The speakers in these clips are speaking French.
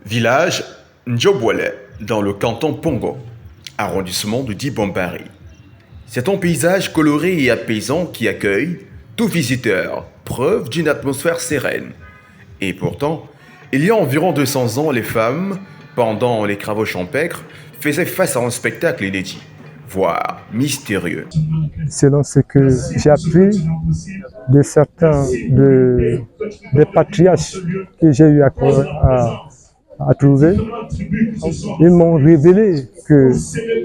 Village Ndjobwele, dans le canton Pongo, arrondissement de Dibombari. C'est un paysage coloré et apaisant qui accueille tout visiteur, preuve d'une atmosphère sereine. Et pourtant, il y a environ 200 ans, les femmes, pendant les travaux champêtres, faisaient face à un spectacle inédit, voire mystérieux. Selon ce que j'ai appris de certains des patriarches que j'ai eu à trouver, ils m'ont révélé que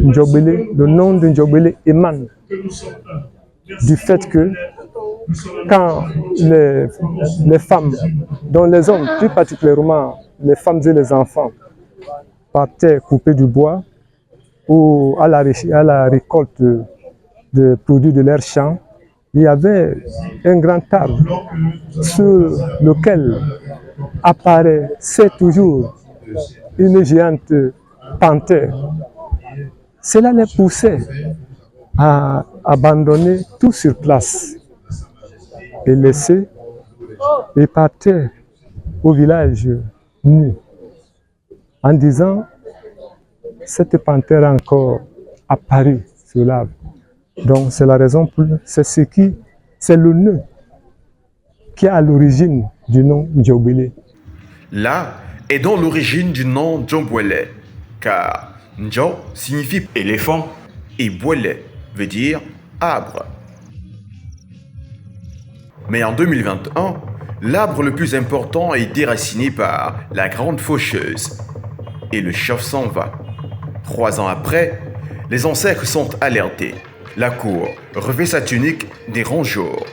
Ndjobwele, le nom de Ndjobwele émane du fait que quand les femmes, dont les hommes, plus particulièrement les femmes et les enfants, partaient couper du bois ou à la récolte de produits de leur champ, il y avait un grand arbre sur lequel apparaissait toujours une géante panthère. Cela les poussait à abandonner tout sur place et laisser et partir au village nu en disant cette panthère a encore apparu sur l'arbre. Donc c'est la raison pour c'est le nœud qui est à l'origine du nom Ndjobwele. Là est donc l'origine du nom Ndjobwele, car Ndjo signifie éléphant et Bwele veut dire arbre. Mais en 2021, l'arbre le plus important est déraciné par la grande faucheuse et le chef s'en va. 3 ans après, les ancêtres sont alertés. La cour revêt sa tunique des grands jours.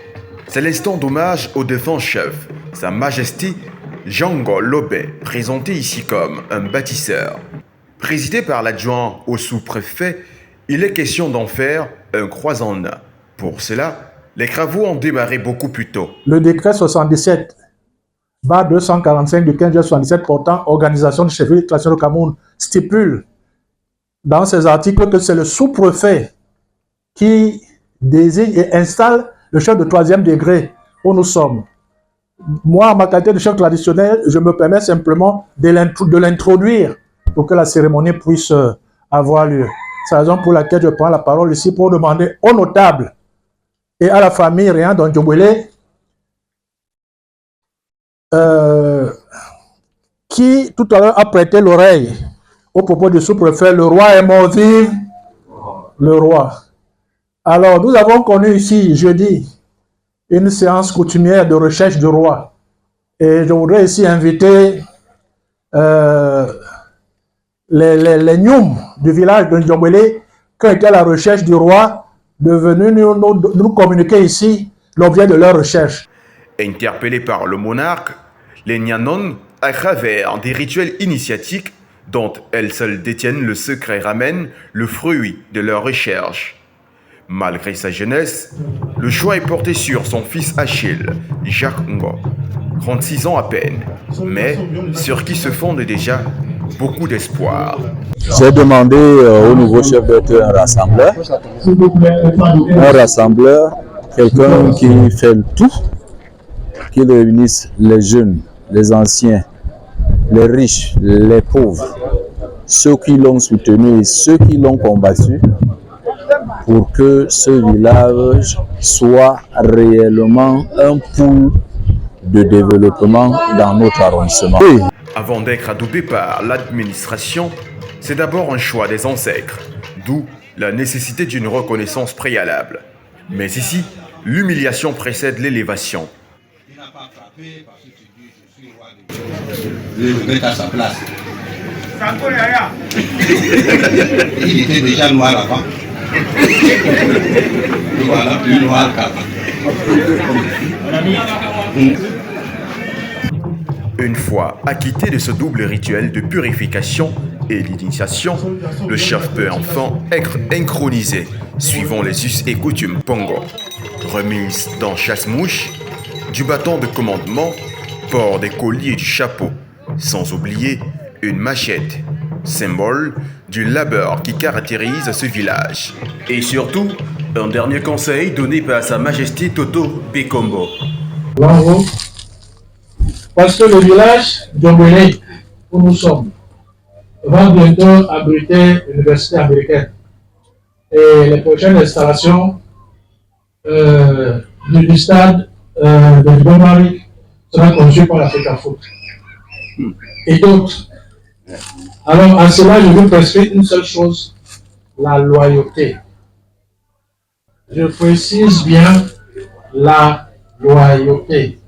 C'est l'instant d'hommage au défunt chef, Sa Majesté Django Lobé, présenté ici comme un bâtisseur. Présidé par l'adjoint au sous-préfet, il est question d'en faire un croisant. Pour cela, les travaux ont démarré beaucoup plus tôt. Le décret 77/245 du 15 juin 77 portant organisation de chefferie de classation du Cameroun stipule dans ses articles que c'est le sous-préfet qui désigne et installe le chef de 3e degré où nous sommes. Moi, en ma qualité de chef traditionnel, je me permets simplement de l'introduire pour que la cérémonie puisse avoir lieu. C'est la raison pour laquelle je prends la parole ici pour demander aux notables et à la famille Réan Ndjobwele qui tout à l'heure a prêté l'oreille au propos du sous-préfet, le roi est mort, vive le roi. Alors, nous avons connu ici, jeudi, une séance coutumière de recherche du roi. Et je voudrais ici inviter les Nyoum du village de Ndjobwele qui ont été à la recherche du roi de venir nous communiquer ici l'objet de leur recherche. Interpellés par le monarque, les Nyanon, à travers des rituels initiatiques dont elles seules détiennent le secret, ramènent le fruit de leur recherche. Malgré sa jeunesse, le choix est porté sur son fils Achille, Jacques Ngo, 36 ans à peine, mais sur qui se fonde déjà beaucoup d'espoir. J'ai demandé au nouveau chef d'être un rassembleur. Un rassembleur, quelqu'un qui fait le tout, qui réunisse les jeunes, les anciens, les riches, les pauvres, ceux qui l'ont soutenu et ceux qui l'ont combattu, pour que ce village soit réellement un pôle de développement dans notre arrondissement. Oui. Avant d'être adoubé par l'administration, c'est d'abord un choix des ancêtres, d'où la nécessité d'une reconnaissance préalable. Mais ici, l'humiliation précède l'élévation. Il n'a pas frappé parce que tu dis je suis roi de Dieu. Je vais à sa place. Il était déjà noir avant. Voilà, plus noir qu'avant. Une fois acquitté de ce double rituel de purification et d'initiation, le chef peut enfin être inchronisé, suivant les us et coutumes Pongo. Remise dans chasse-mouche, du bâton de commandement, port des colliers et du chapeau, sans oublier une machette, symbole du labeur qui caractérise ce village. Et surtout, un dernier conseil donné par Sa Majesté Toto Bekombo. Parce que le village Ndjobwele où nous sommes va bientôt abriter l'université américaine. Et les prochaines installations du stade de Bomari sera conçues par l'Africa Foot. Et d'autres. Alors, à cela, je veux prescrire une seule chose, la loyauté. Je précise bien la loyauté.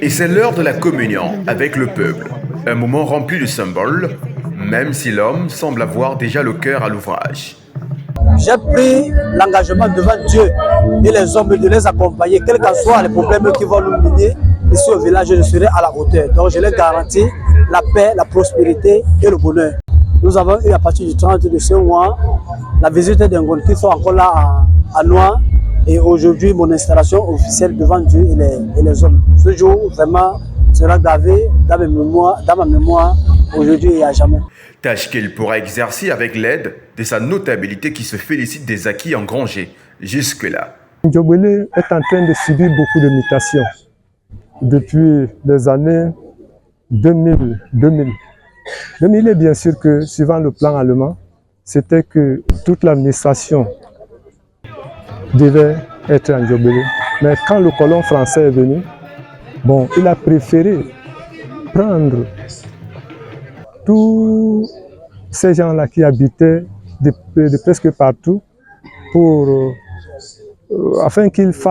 Et c'est l'heure de la communion avec le peuple. Un moment rempli de symboles, même si l'homme semble avoir déjà le cœur à l'ouvrage. J'ai pris l'engagement devant Dieu et les hommes de les accompagner, quels que soient les problèmes qui vont nous mener. Ici au village, je serai à la hauteur. Donc je les garantis la paix, la prospérité et le bonheur. Nous avons eu à partir du 30 de ce mois la visite d'un gond qui sont encore là à Noir. Et aujourd'hui, mon installation officielle devant Dieu et les hommes. Ce jour, vraiment, sera gravé dans ma mémoire, aujourd'hui et à jamais. Tâche qu'il pourra exercer avec l'aide de sa notabilité qui se félicite des acquis engrangés jusque-là. Ndiobele est en train de subir beaucoup de mutations depuis les années 2000. 2000 est bien sûr que, suivant le plan allemand, c'était que toute l'administration devait être en Ndiobele. Mais quand le colon français est venu, bon, il a préféré prendre tous ces gens-là qui habitaient de presque partout afin qu'ils fassent